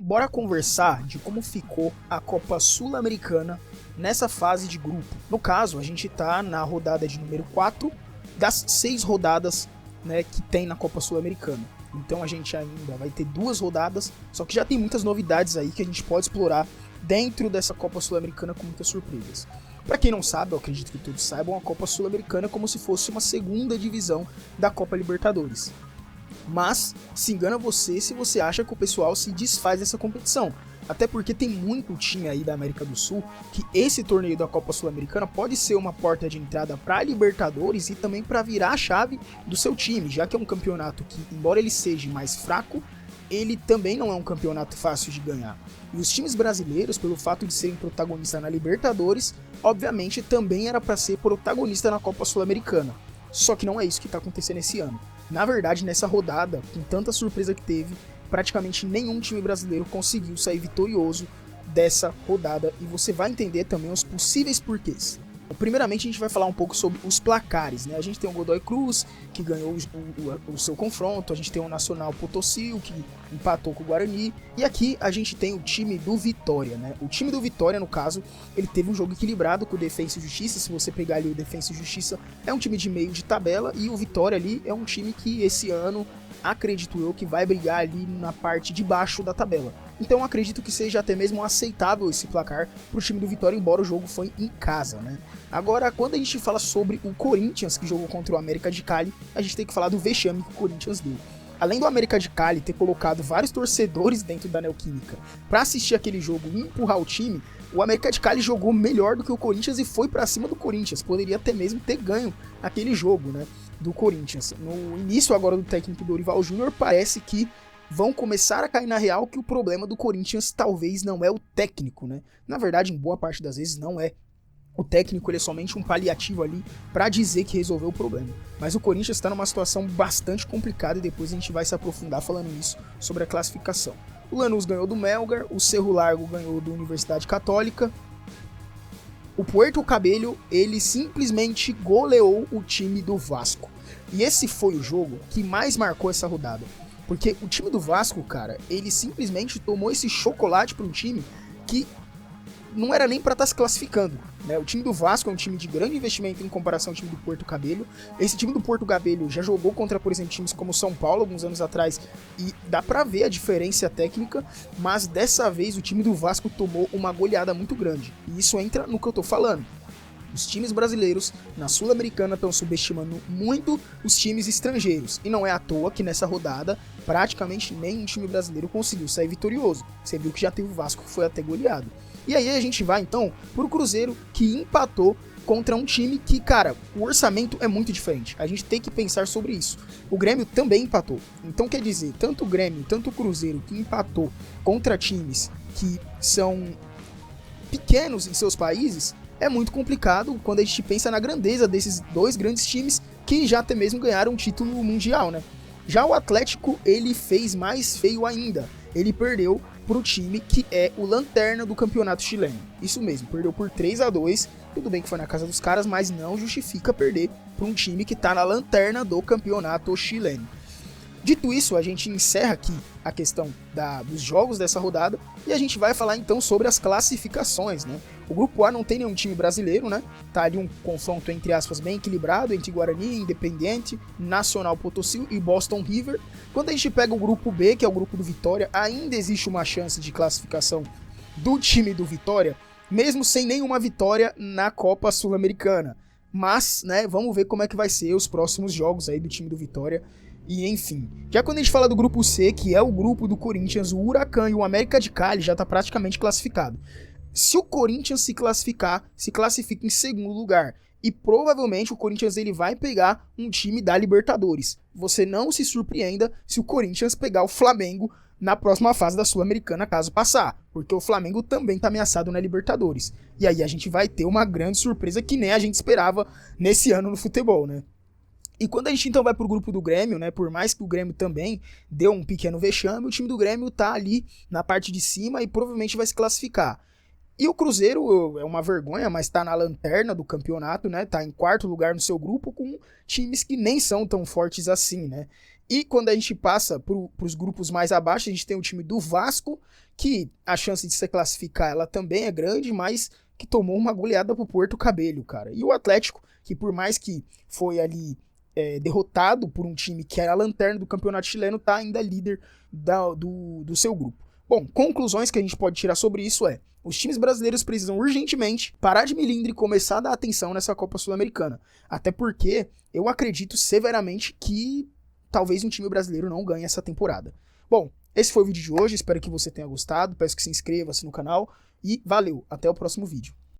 bora conversar de como ficou a Copa Sul-Americana nessa fase de grupo. No caso, a gente tá na rodada de número 4 das 6 rodadas, né, que tem na Copa Sul-Americana. Então a gente ainda vai ter 2 rodadas, só que já tem muitas novidades aí que a gente pode explorar dentro dessa Copa Sul-Americana com muitas surpresas. Para quem não sabe, eu acredito que todos saibam, a Copa Sul-Americana é como se fosse uma segunda divisão da Copa Libertadores. Mas se engana você se você acha que o pessoal se desfaz dessa competição. Até porque tem muito time aí da América do Sul que esse torneio da Copa Sul-Americana pode ser uma porta de entrada para a Libertadores e também para virar a chave do seu time, já que é um campeonato que, embora ele seja mais fraco, ele também não é um campeonato fácil de ganhar. E os times brasileiros, pelo fato de serem protagonistas na Libertadores, obviamente também era para ser protagonista na Copa Sul-Americana. Só que não é isso que está acontecendo esse ano. Na verdade, nessa rodada, com tanta surpresa que teve, praticamente nenhum time brasileiro conseguiu sair vitorioso dessa rodada e você vai entender também os possíveis porquês. Primeiramente a gente vai falar um pouco sobre os placares, né? A gente tem o Godoy Cruz, que ganhou o seu confronto, a gente tem o Nacional Potosí, que empatou com o Guarani, e aqui a gente tem o time do Vitória, né? O time do Vitória, no caso, ele teve um jogo equilibrado com o Defensa e Justiça. Se você pegar ali o Defensa e Justiça, é um time de meio de tabela, e o Vitória ali é um time que esse ano, acredito eu, que vai brigar ali na parte de baixo da tabela. Então acredito que seja até mesmo aceitável esse placar para o time do Vitória, embora o jogo foi em casa, né? Agora, quando a gente fala sobre o Corinthians, que jogou contra o América de Cali, a gente tem que falar do vexame que o Corinthians deu. Além do América de Cali ter colocado vários torcedores dentro da Neoquímica para assistir aquele jogo e empurrar o time, o América de Cali jogou melhor do que o Corinthians e foi para cima do Corinthians. Poderia até mesmo ter ganho aquele jogo, né, do Corinthians. No início agora do técnico Dorival Júnior, parece que vão começar a cair na real que o problema do Corinthians talvez não é o técnico, né? Na verdade, em boa parte das vezes não é. O técnico ele é somente um paliativo ali para dizer que resolveu o problema. Mas o Corinthians está numa situação bastante complicada e depois a gente vai se aprofundar falando nisso sobre a classificação. O Lanús ganhou do Melgar, o Cerro Largo ganhou da Universidade Católica. O Puerto Cabello, ele simplesmente goleou o time do Vasco. E esse foi o jogo que mais marcou essa rodada. Porque o time do Vasco, cara, ele simplesmente tomou esse chocolate para um time que não era nem para estar se classificando, né? O time do Vasco é um time de grande investimento em comparação ao time do Puerto Cabello. Esse time do Puerto Cabello já jogou contra, por exemplo, times como São Paulo alguns anos atrás e dá para ver a diferença técnica, mas dessa vez o time do Vasco tomou uma goleada muito grande. E isso entra no que eu tô falando. Os times brasileiros na Sul-Americana estão subestimando muito os times estrangeiros. E não é à toa que nessa rodada praticamente nenhum time brasileiro conseguiu sair vitorioso. Você viu que já teve o Vasco que foi até goleado. E aí a gente vai então pro Cruzeiro, que empatou contra um time que, cara, o orçamento é muito diferente. A gente tem que pensar sobre isso. O Grêmio também empatou. Então quer dizer, tanto o Grêmio, tanto o Cruzeiro que empatou contra times que são pequenos em seus países, é muito complicado quando a gente pensa na grandeza desses dois grandes times que já até mesmo ganharam um título mundial, né? Já o Atlético, ele fez mais feio ainda. Ele perdeu pro time que é o lanterna do campeonato chileno. Isso mesmo, perdeu por 3-2. Tudo bem que foi na casa dos caras, mas não justifica perder para um time que tá na lanterna do campeonato chileno. Dito isso, a gente encerra aqui a questão dos jogos dessa rodada e a gente vai falar então sobre as classificações, né? O grupo A não tem nenhum time brasileiro, né? Tá ali um confronto entre aspas bem equilibrado entre Guarani, Independiente, Nacional Potosí e Boston River. Quando a gente pega o grupo B, que é o grupo do Vitória, ainda existe uma chance de classificação do time do Vitória, mesmo sem nenhuma vitória na Copa Sul-Americana. Mas, né, vamos ver como é que vai ser os próximos jogos aí do time do Vitória. E enfim, já quando a gente fala do grupo C, que é o grupo do Corinthians, o Huracan e o América de Cali já tá praticamente classificado. Se o Corinthians se classifica em segundo lugar. E provavelmente o Corinthians ele vai pegar um time da Libertadores. Você não se surpreenda se o Corinthians pegar o Flamengo na próxima fase da Sul-Americana, caso passar. Porque o Flamengo também tá ameaçado na Libertadores. E aí a gente vai ter uma grande surpresa que nem a gente esperava nesse ano no futebol, né? E quando a gente então vai pro grupo do Grêmio, né, por mais que o Grêmio também deu um pequeno vexame, o time do Grêmio tá ali na parte de cima e provavelmente vai se classificar. E o Cruzeiro é uma vergonha, mas tá na lanterna do campeonato, né, tá em quarto lugar no seu grupo com times que nem são tão fortes assim, né. E quando a gente passa para os grupos mais abaixo, a gente tem o time do Vasco, que a chance de se classificar ela também é grande, mas que tomou uma goleada pro Porto Cabello, cara. E o Atlético, que por mais que foi ali derrotado por um time que era a lanterna do campeonato chileno, tá ainda líder do seu grupo. Bom, conclusões que a gente pode tirar sobre isso os times brasileiros precisam urgentemente parar de melindre e começar a dar atenção nessa Copa Sul-Americana. Até porque eu acredito severamente que talvez um time brasileiro não ganhe essa temporada. Bom, esse foi o vídeo de hoje, espero que você tenha gostado, peço que se inscreva-se no canal e valeu, até o próximo vídeo.